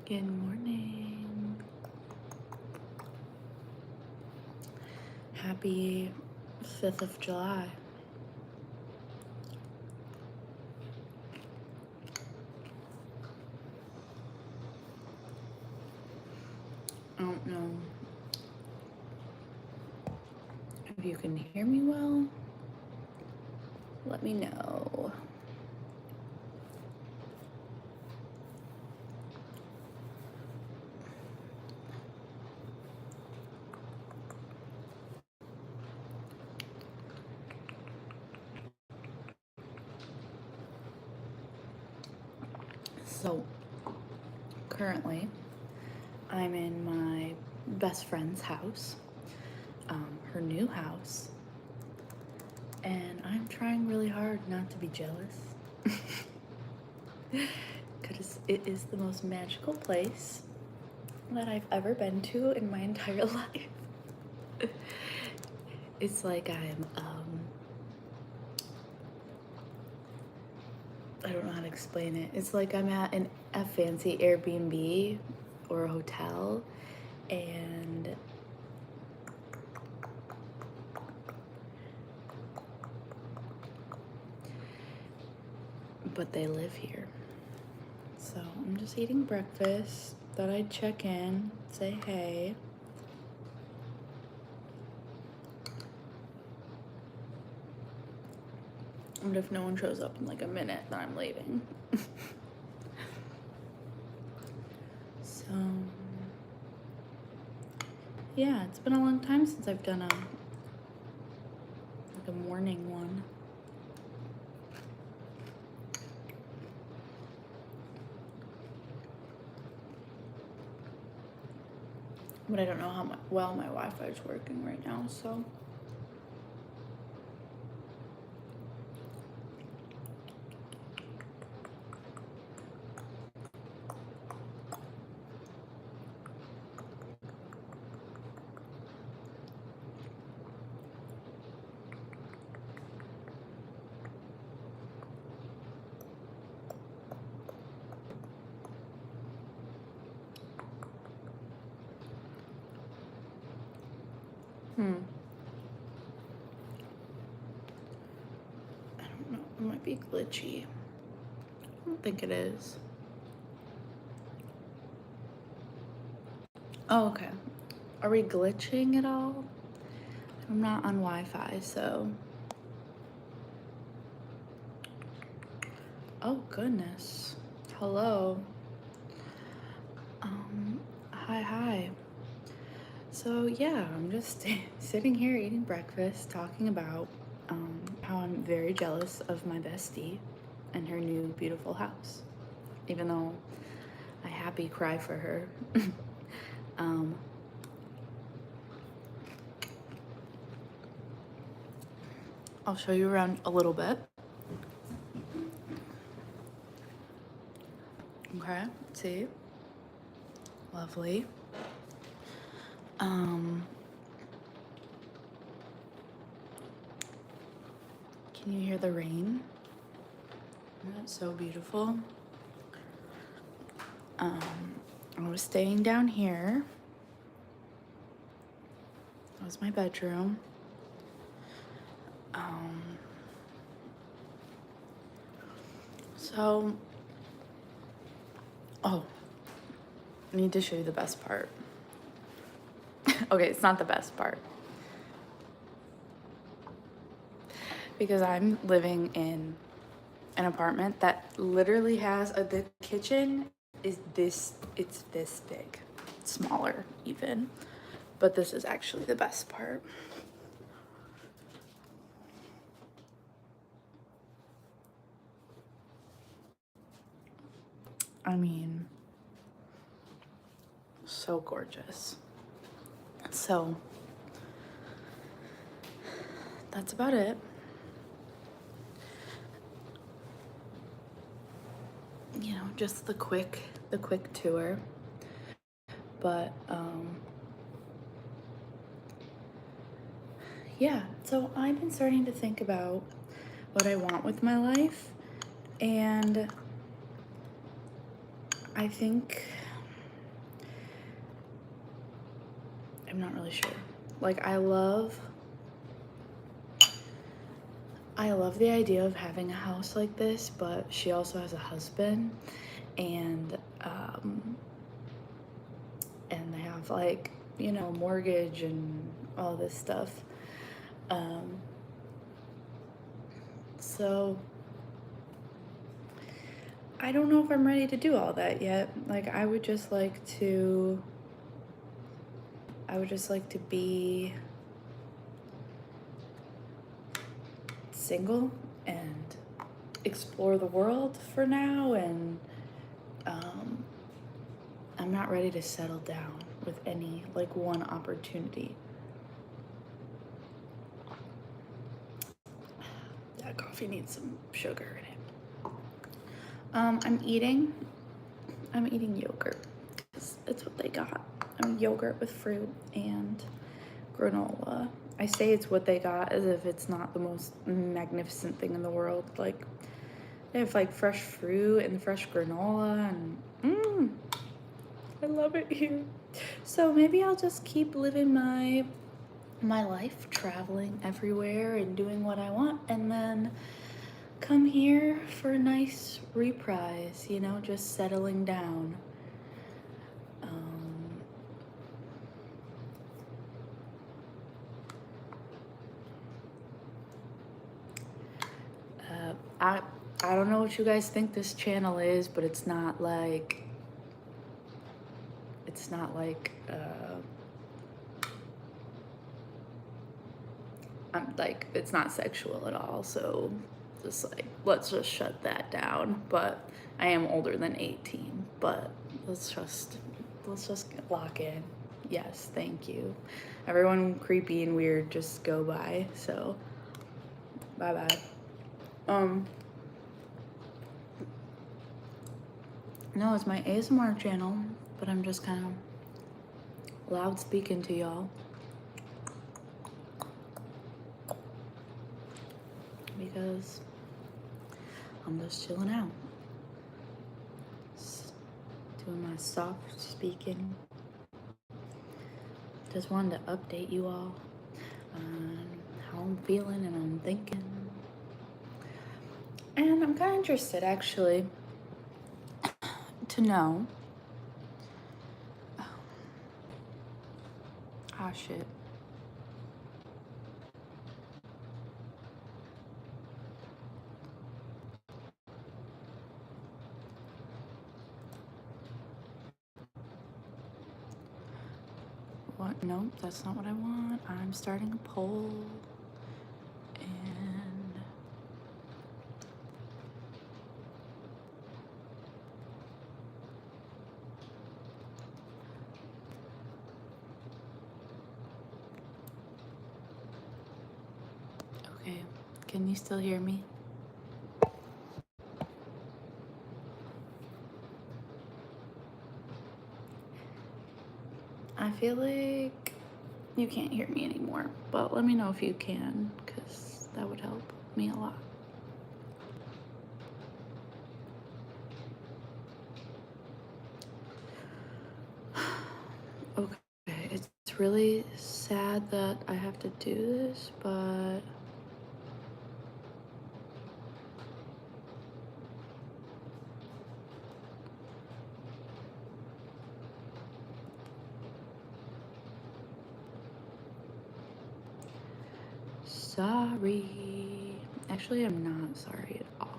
Good morning. Happy 5th of July. I don't know if you can hear me well. Let me know. So, currently, I'm in my best friend's house, her new house, and I'm trying really hard not to be jealous because it is the most magical place that I've ever been to in my entire life. It's like I'm, I don't know how to explain it. It's like I'm at a fancy Airbnb or a hotel, and but they live here. So I'm just eating breakfast. Thought I'd check in, say hey. And if no one shows up in like a minute, then I'm leaving. So yeah, it's been a long time since I've done a morning one. But I don't know how well my Wi-Fi is working right now, so. I don't know, it might be glitchy. I don't think it is. Oh, okay. Are we glitching at all? I'm not on Wi-Fi, so. Oh, goodness. Hello. Hi. So, yeah, I'm just sitting here eating breakfast, talking about how I'm very jealous of my bestie and her new beautiful house, even though I happy cry for her. I'll show you around a little bit. Okay, see? Lovely. Can you hear the rain? Isn't that so beautiful? I was staying down here. That was my bedroom. Oh, I need to show you the best part. Okay, it's not the best part. Because I'm living in an apartment that literally has the kitchen is this, it's this big, smaller even, but this is actually the best part. I mean, so gorgeous. So that's about it. You know, just the quick tour. But yeah, so I've been starting to think about what I want with my life, and I think I'm not really sure. Like, I love the idea of having a house like this, but she also has a husband, and they have, like, you know, mortgage and all this stuff. So I don't know if I'm ready to do all that yet. Like, I would just like to be single and explore the world for now, and I'm not ready to settle down with any, like, one opportunity. That coffee needs some sugar in it. I'm eating yogurt. It's what they got. Yogurt with fruit and granola. I say it's what they got as if it's not the most magnificent thing in the world. Like, they have, like, fresh fruit and fresh granola, and I love it here. So maybe I'll just keep living my life, traveling everywhere and doing what I want, and then come here for a nice reprise, you know, just settling down. I don't know what you guys think this channel is, but it's not like it's not sexual at all, so just, like, let's just shut that down. But I am older than 18, but let's just lock in. Yes, thank you. Everyone creepy and weird just go by, so bye. No, it's my ASMR channel, but I'm just kind of loud speaking to y'all because I'm just chilling out, doing my soft speaking. Just wanted to update you all on how I'm feeling and I'm thinking. And I'm kind of interested, actually, to know. Ah, shit. What? No, that's not what I want. I'm starting a poll. And okay, can you still hear me? I feel like you can't hear me anymore, but let me know if you can, because that would help me a lot. Okay, it's really sad that I have to do this, but sorry. Actually, I'm not sorry at all.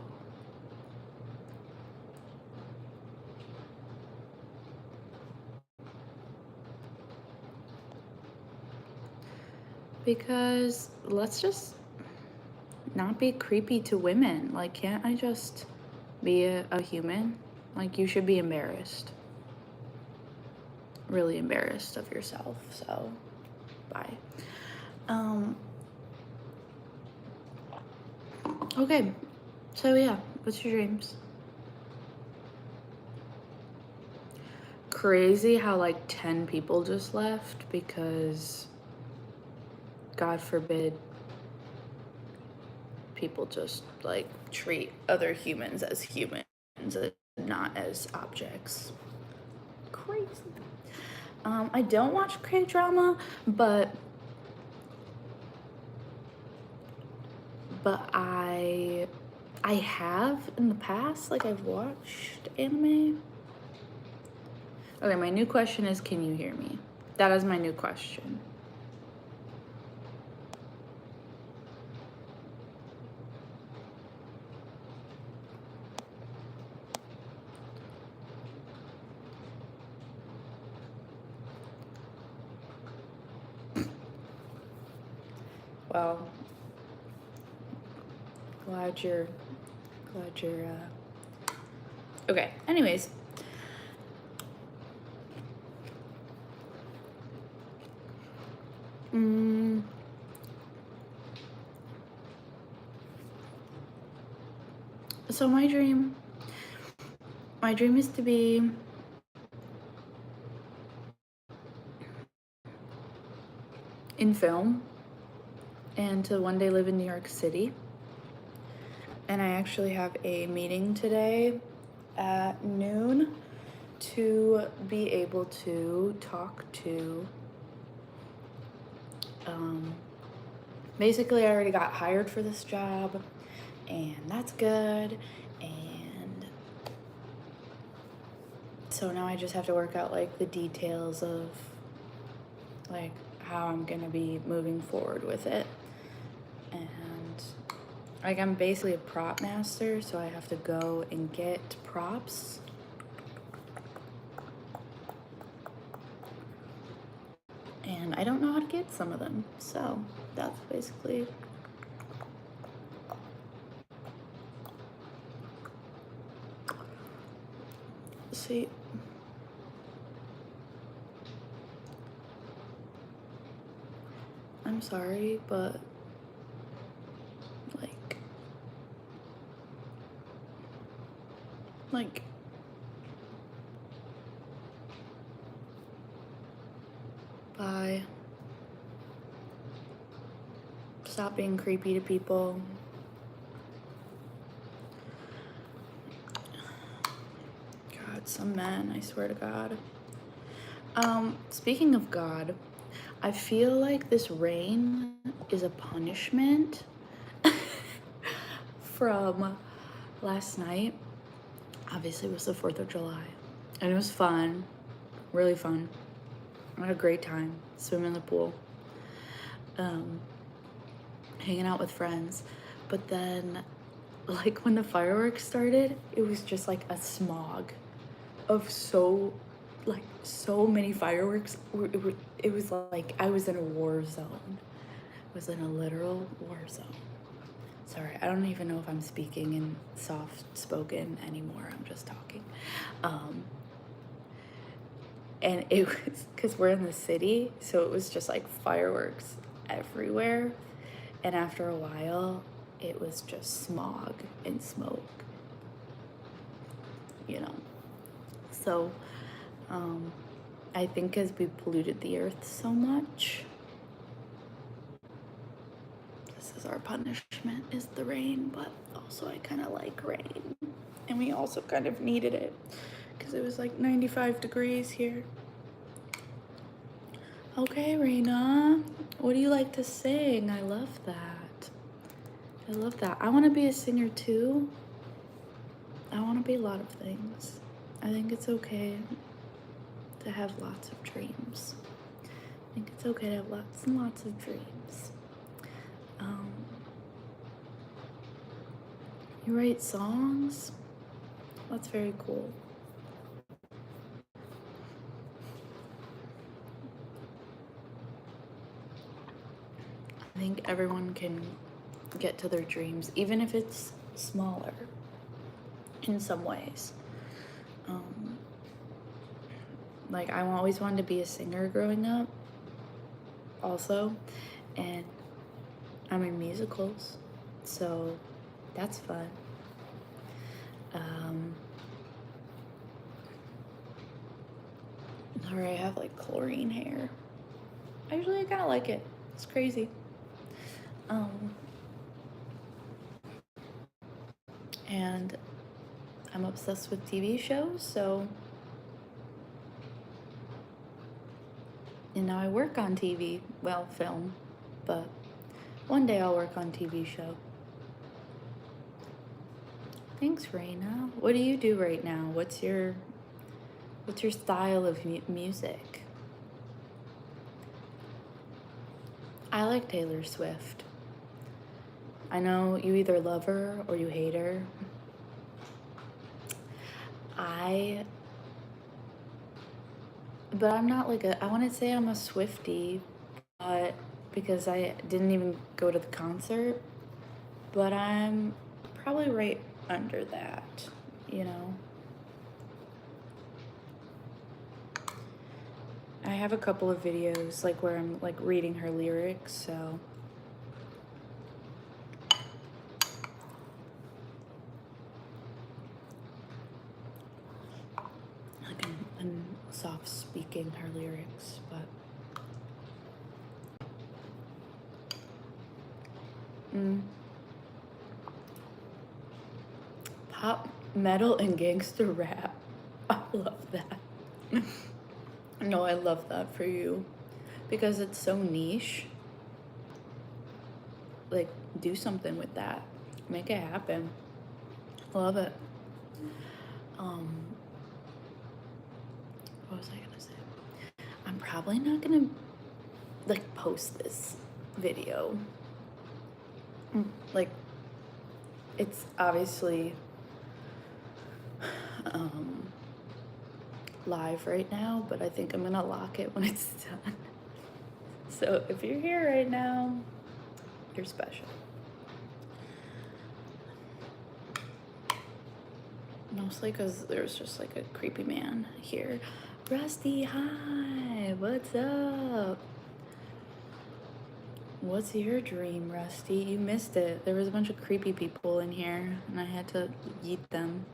Because let's just not be creepy to women. Like, can't I just be a human? Like, you should be embarrassed. Really embarrassed of yourself, so bye. Okay, so yeah, what's your dreams? Crazy how, like, 10 people just left because, God forbid, people just, like, treat other humans as humans and not as objects. Crazy. I don't watch K-drama, but I have in the past, like I've watched anime. Okay, my new question is, can you hear me? That is my new question. Well, glad you're, okay, anyways. So my dream is to be in film and to one day live in New York City. And I actually have a meeting today at noon to be able to talk to, basically I already got hired for this job, and that's good, and so now I just have to work out like the details of like how I'm gonna be moving forward with it. And like I'm basically a prop master, so I have to go and get props. And I don't know how to get some of them, so that's basically see. I'm sorry, but like bye. Stop being creepy to people. God, some men, I swear to God. Speaking of God, I feel like this rain is a punishment from last night. Obviously, it was the 4th of July, and it was fun, really fun. I had a great time swimming in the pool, hanging out with friends. But then, like when the fireworks started, it was just like a smog of so many fireworks. It was like I was in a war zone. I was in a literal war zone. Sorry, I don't even know if I'm speaking in soft spoken anymore. I'm just talking. And it was because we're in the city, so it was just like fireworks everywhere. And after a while, it was just smog and smoke, you know. So I think because we polluted the earth so much, this is our punishment, is the rain. But also I kind of like rain, and we also kind of needed it because it was like 95 degrees here. Okay, Raina, what do you like to sing? I love that. I love that. I want to be a singer too. I want to be a lot of things. I think it's okay to have lots of dreams. I think it's okay to have lots and lots of dreams. You write songs? That's very cool. I think everyone can get to their dreams, even if it's smaller in some ways. Like I always wanted to be a singer growing up also, and I'm in musicals, so that's fun. Sorry, I have like chlorine hair. Actually, I kind of like it. It's crazy. And I'm obsessed with TV shows, so And now I work on TV, well, film, but one day I'll work on TV show. Thanks, Raina. What do you do right now? What's your style of music? I like Taylor Swift. I know you either love her or you hate her. But I'm not like I wouldn't say I'm a Swiftie, but because I didn't even go to the concert, but I'm probably right under that, you know? I have a couple of videos like where I'm like reading her lyrics, so like I'm soft speaking her lyrics, but pop, metal, and gangster rap. I love that. No, I love that for you because it's so niche. Like, do something with that. Make it happen. Love it. What was I gonna say? I'm probably not gonna like post this video. Like, it's obviously live right now, but I think I'm gonna lock it when it's done. So if you're here right now, you're special. Mostly because there's just like a creepy man here. Rusty, hi, what's up? What's your dream, Rusty? You missed it. There was a bunch of creepy people in here and I had to yeet them.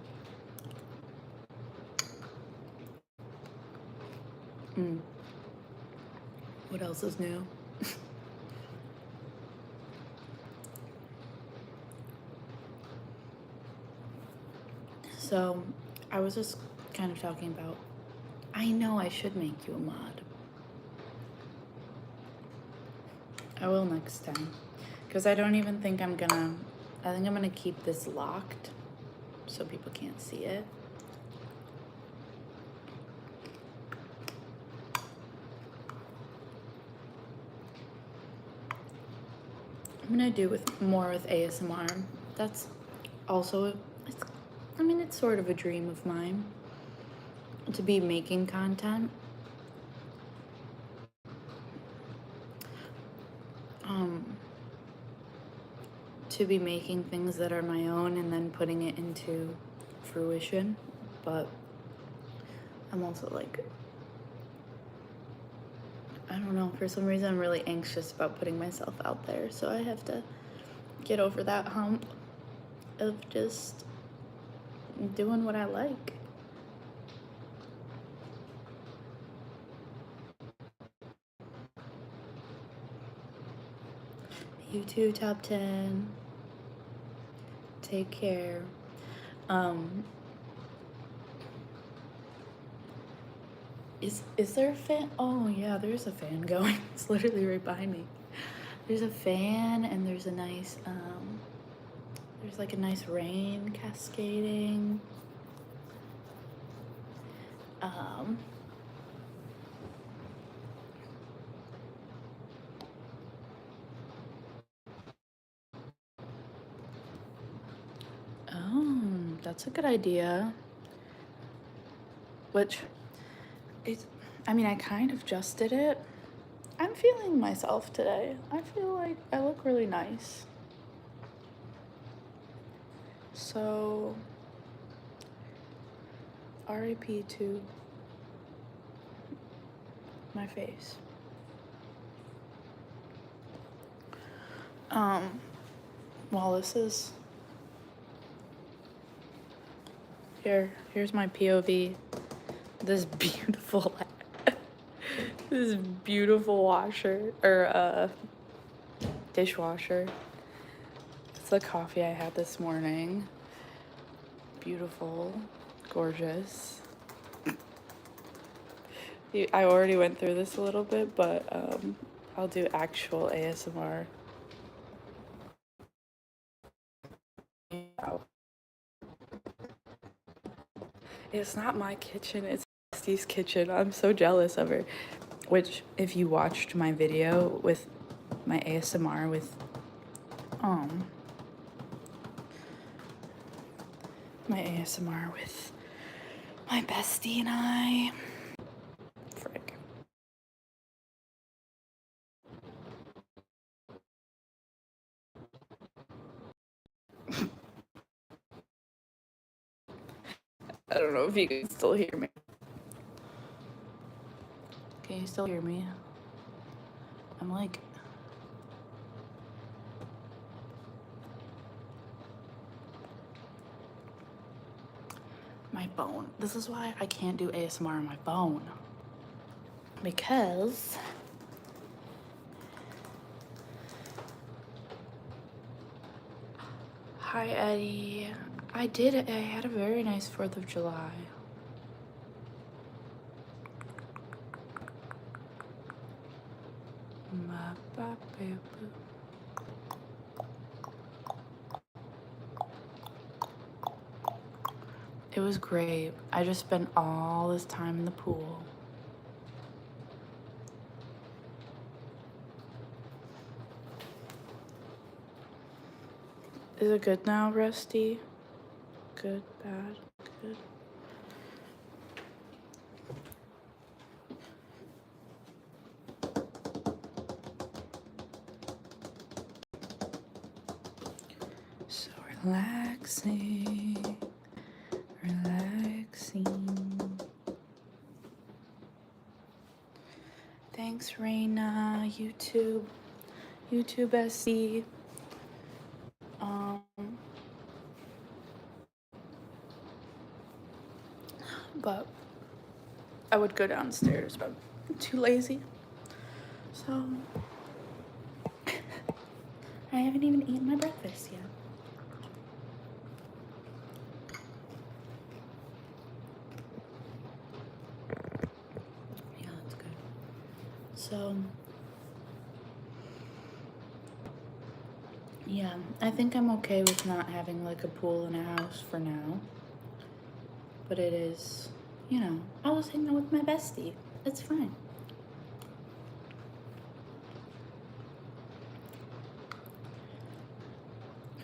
What else is new? So I was just kind of talking about, I know I should make you a mod. I will next time. Because I don't even think I'm gonna, I think I'm gonna keep this locked so people can't see it. I'm gonna do more with ASMR. That's also, it's sort of a dream of mine to be making content. To be making things that are my own and then putting it into fruition. But I'm also like, I don't know, for some reason I'm really anxious about putting myself out there, so I have to get over that hump of just doing what I like. You too, top 10. Take care. Is there a fan? Oh yeah, there's a fan going. It's literally right behind me. There's a fan and there's a nice there's like a nice rain cascading. That's a good idea. Which is, I mean, I kind of just did it. I'm feeling myself today. I feel like I look really nice. So, RIP to my face. Well, this is here's my POV. This beautiful this beautiful washer or dishwasher. It's the coffee I had this morning. Beautiful, gorgeous. I already went through this a little bit, but I'll do actual ASMR. It's not my kitchen, it's Steve's kitchen. I'm so jealous of her. Which, if you watched my video with my ASMR with my bestie and I. Frick. I don't know if you can still hear me. Can you still hear me? I'm like... My phone. This is why I can't do ASMR on my phone. Because... Hi, Eddie. I had a very nice 4th of July. It was great. I just spent all this time in the pool. Is it good now, Rusty? Good, bad, good. So relaxing, relaxing. Thanks, Raina, YouTube SC. But I would go downstairs, but I'm too lazy. So I haven't even eaten my breakfast yet. Yeah, that's good. So yeah, I think I'm okay with not having like a pool in a house for now. But it is, you know, I was hanging out with my bestie. It's fine.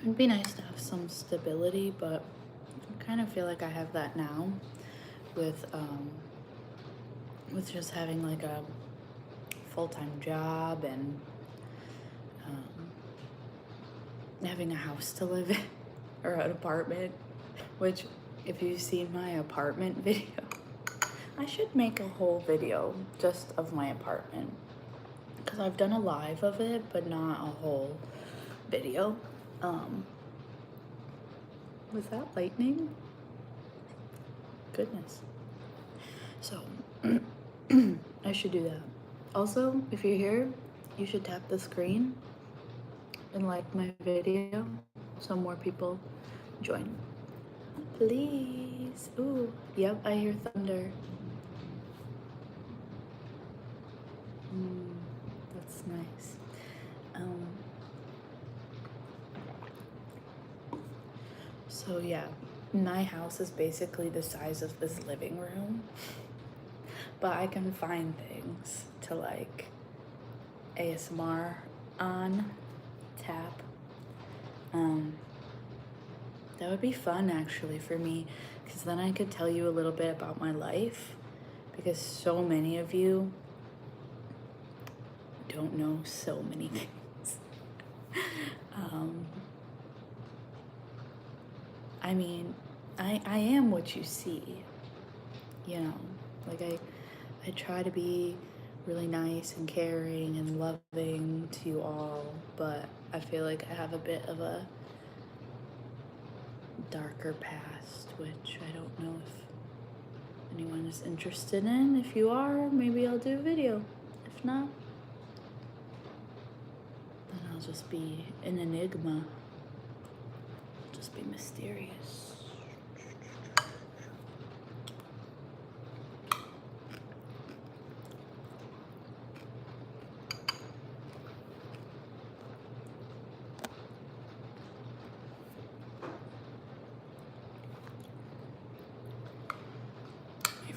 It'd be nice to have some stability, but I kind of feel like I have that now with just having like a full-time job and having a house to live in or an apartment, which if you've seen my apartment video, I should make a whole video just of my apartment because I've done a live of it, but not a whole video. Was that lightning? Goodness. So I should do that. Also, if you're here, you should tap the screen and like my video so more people join. Please. Ooh, yep, I hear thunder. That's nice. So yeah, my house is basically the size of this living room, but I can find things to like ASMR on tap. That would be fun actually for me, because then I could tell you a little bit about my life, because so many of you don't know so many things. I mean, I am what you see, you know, like I try to be really nice and caring and loving to you all, but I feel like I have a bit of a darker past, which I don't know if anyone is interested in. If you are, maybe I'll do a video. If not, then I'll just be an enigma. I'll just be mysterious.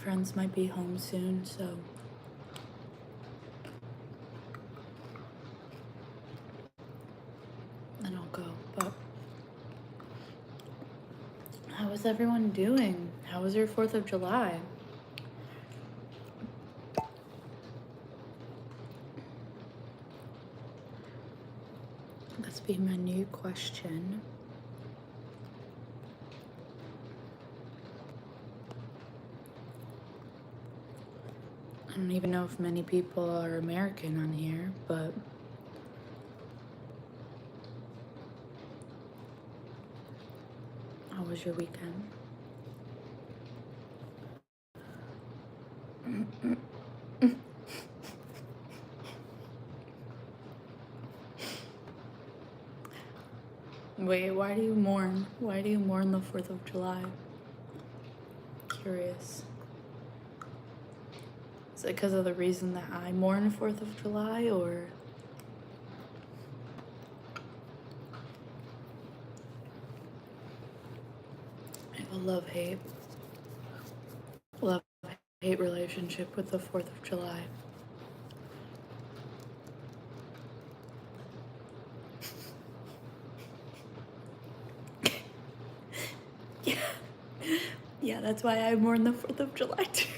friends might be home soon, so then I'll go. But how is everyone doing? How was your 4th of July? That's be my new question. I don't even know if many people are American on here, but how was your weekend? Wait, why do you mourn? Why do you mourn the 4th of July? Curious. Is it because of the reason that I mourn 4th of July, or? I have a love-hate relationship with the 4th of July. Yeah, that's why I mourn the 4th of July too.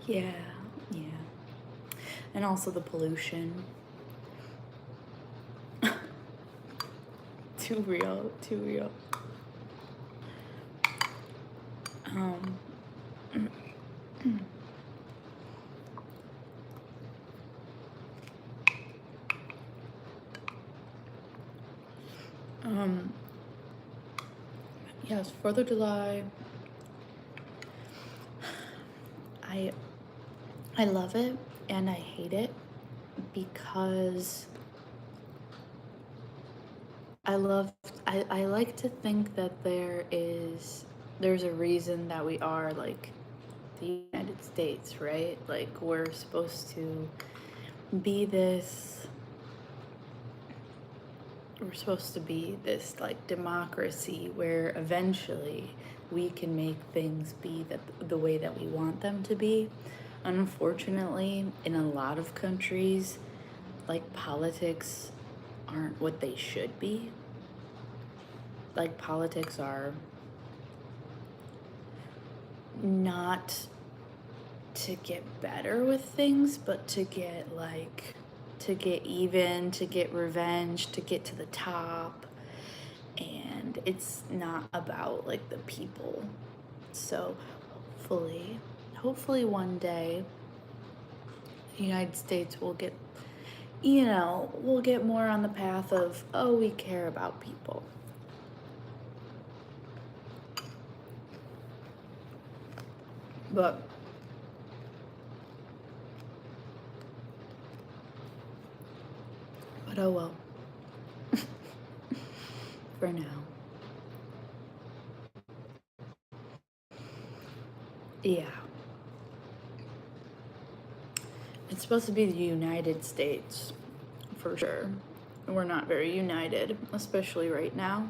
Yeah. And also the pollution. Too real. Yes, 4th of July. I love it and I hate it because I like to think that there's a reason that we are like the United States, right? Like we're supposed to be this like democracy where eventually we can make things be the way that we want them to be. Unfortunately, in a lot of countries, like politics aren't what they should be. Like politics are not to get better with things, but to get even, to get revenge, to get to the top. And it's not about like the people. So hopefully one day the United States will get, we'll get more on the path of, oh, we care about people. But oh well. For now. Yeah. It's supposed to be the United States, for sure. We're not very united, especially right now.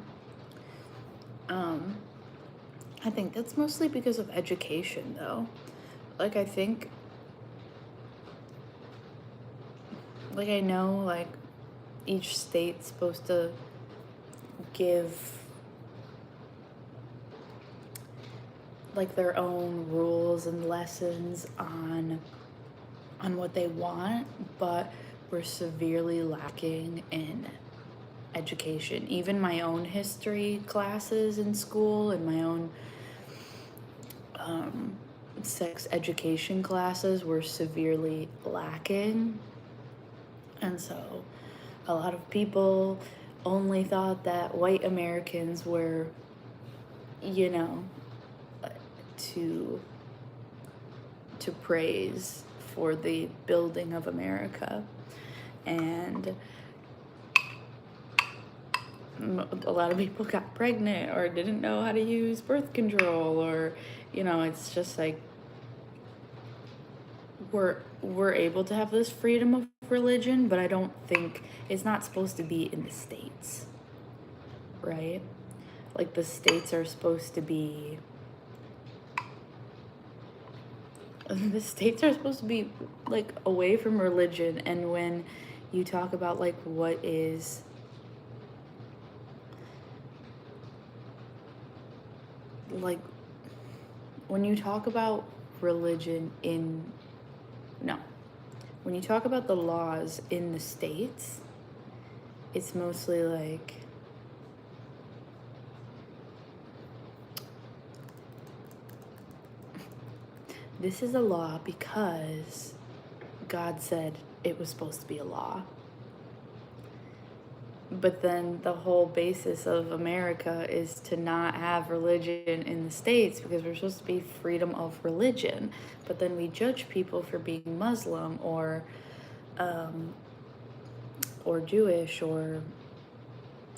I think that's mostly because of education, though. Like, I think, like, I know, like, each state's supposed to give, like, their own rules and lessons on what they want, but we're severely lacking in education. Even my own history classes in school and my own sex education classes were severely lacking. And so a lot of people only thought that white Americans were, to praise for the building of America. And a lot of people got pregnant or didn't know how to use birth control, or, it's just like we're able to have this freedom of religion, but I don't think it's not supposed to be in the States, right? Like the states are supposed to be The states are supposed to be like away from religion, and when you talk about like what is like when you talk about religion in no when you talk about the laws in the states, it's mostly like this is a law because God said it was supposed to be a law. But then the whole basis of America is to not have religion in the States because we're supposed to be freedom of religion. But then we judge people for being Muslim um, or Jewish or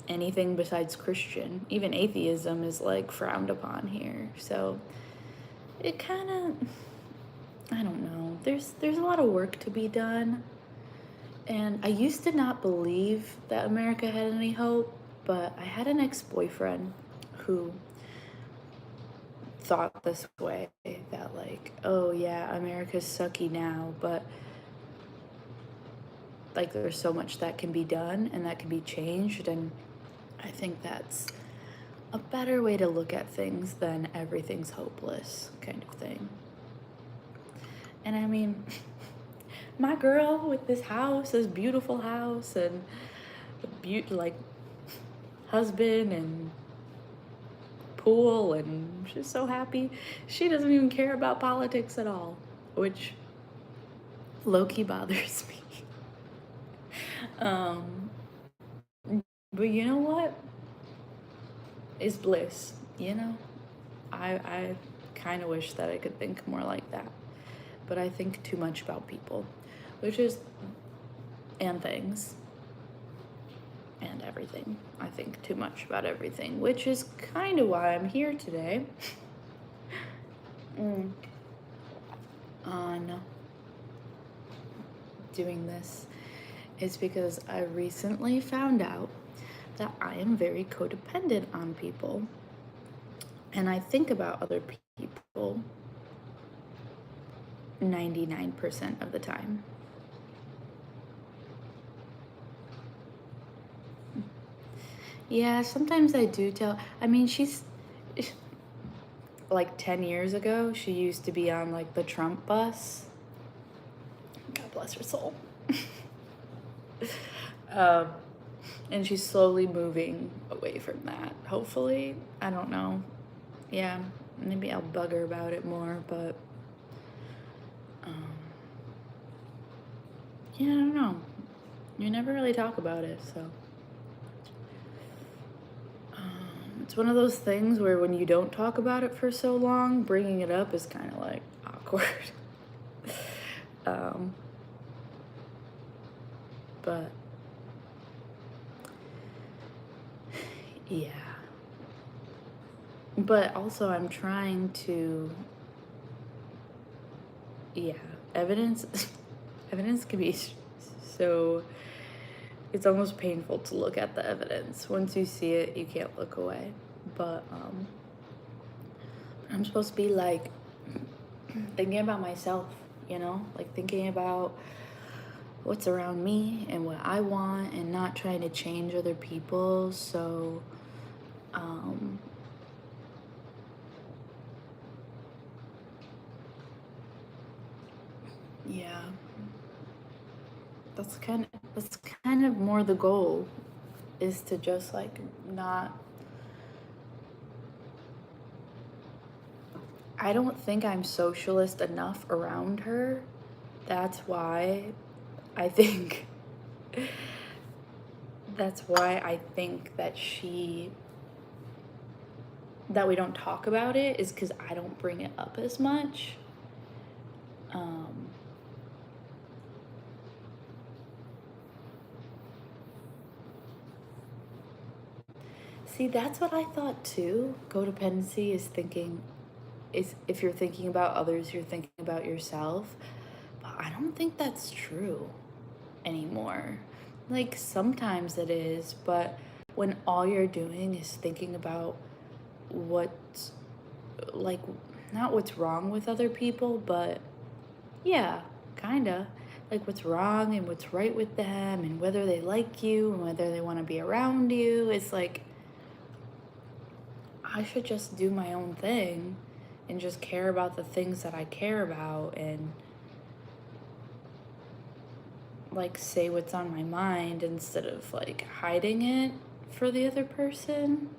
anything besides Christian. Even atheism is like frowned upon here. So it kind of, I don't know. There's a lot of work to be done. And I used to not believe that America had any hope, but I had an ex-boyfriend who thought this way, that like, oh yeah, America's sucky now, but like there's so much that can be done and that can be changed, and I think that's a better way to look at things than everything's hopeless kind of thing. And I mean, my girl with this house, this beautiful house, and like husband and pool, and she's so happy. She doesn't even care about politics at all, which low-key bothers me. um, but you know what? Is bliss, you know? I kind of wish that I could think more like that, but I think too much about people, which is, and things, and everything. I think too much about everything, which is kind of why I'm here today. On doing this is because I recently found out that I am very codependent on people, and I think about other people 99% of the time. Yeah, sometimes I do tell. I mean, she's like 10 years ago, she used to be on like the Trump bus. God bless her soul. um, and she's slowly moving away from that. Hopefully, I don't know. Yeah, maybe I'll bug her about it more, but yeah, I don't know. You never really talk about it, so. It's one of those things where when you don't talk about it for so long, bringing it up is kind of like awkward. But yeah. But also I'm trying to, yeah, evidence evidence can be so, it's almost painful to look at the evidence. Once you see it, you can't look away. But I'm supposed to be like thinking about myself, you know, like thinking about what's around me and what I want, and not trying to change other people. So yeah, that's kind of more the goal, is to just like not, I don't think I'm socialist enough around her. That's why I think that's why I think that that we don't talk about it, is because I don't bring it up as much. See, that's what I thought too. Codependency is thinking, is if you're thinking about others, you're thinking about yourself. But I don't think that's true anymore. Like sometimes it is, but when all you're doing is thinking about what's like, not what's wrong with other people, but Yeah, kinda. Like what's wrong and what's right with them and whether they like you and whether they want to be around you. It's like I should just do my own thing and just care about the things that I care about and like say what's on my mind instead of like hiding it for the other person.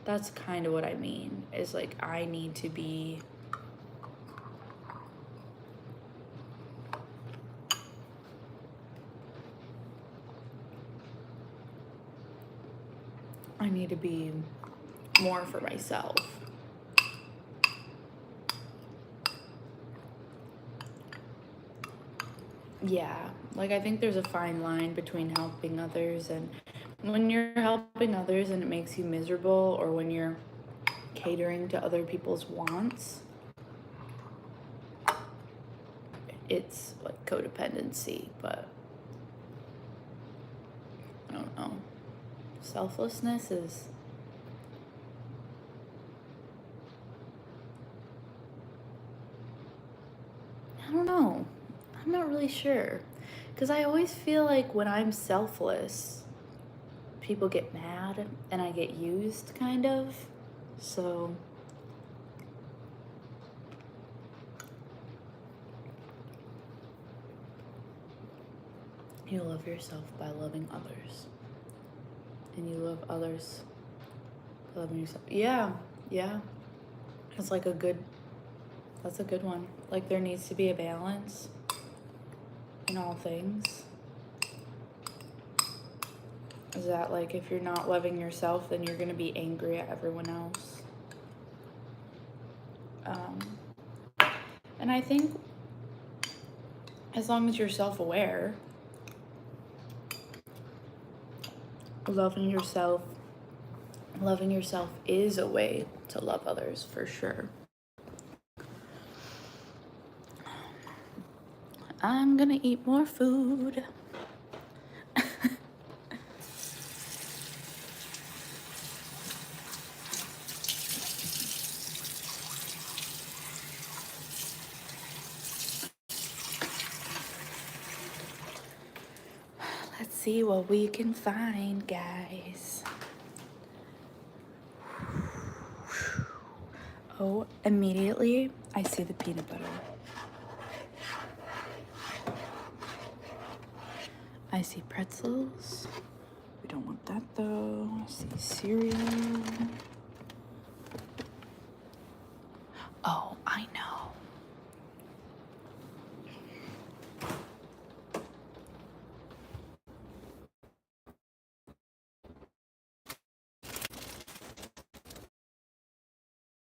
That's kind of what I mean. Is like I need to be more for myself. Yeah, like I think there's a fine line between helping others and when you're helping others and it makes you miserable, or when you're catering to other people's wants, it's like codependency. But I don't know. Selflessness is, I don't know. I'm not really sure. Because I always feel like when I'm selfless, people get mad and I get used, kind of. So, you love yourself by loving others. And you love others by loving yourself. Yeah, yeah. It's like that's a good one. Like there needs to be a balance in all things. Is that like if you're not loving yourself, then you're gonna be angry at everyone else. And I think as long as you're self-aware, loving yourself is a way to love others for sure. I'm gonna eat more food. Let's see what we can find, guys. Oh, immediately I see the peanut butter. I see pretzels. We don't want that though. I see cereal. Oh, I know.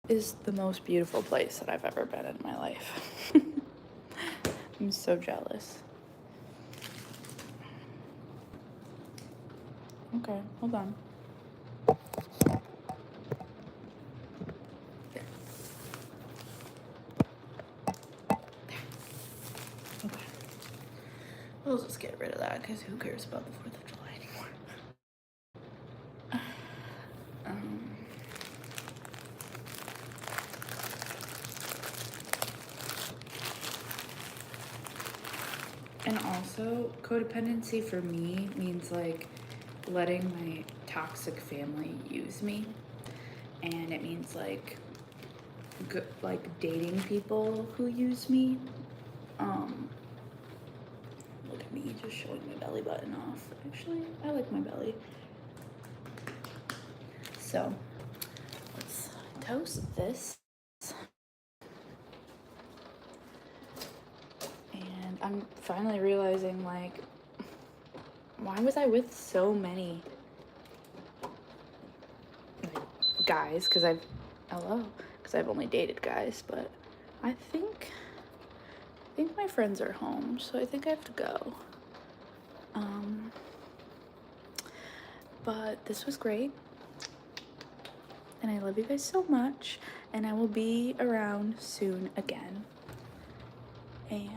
Is the most beautiful place that I've ever been in my life. I'm so jealous. Okay, hold on. There. Okay. We'll just get rid of that because who cares about the 4th of July anymore? And also, codependency for me means like letting my toxic family use me, and it means like dating people who use me. Look at me just showing my belly button off. Actually, I like my belly. So let's toast this. And I'm finally realizing, like, why was I with so many guys? Because I've only dated guys, but I think my friends are home, so I think I have to go. But this was great, and I love you guys so much, and I will be around soon again. And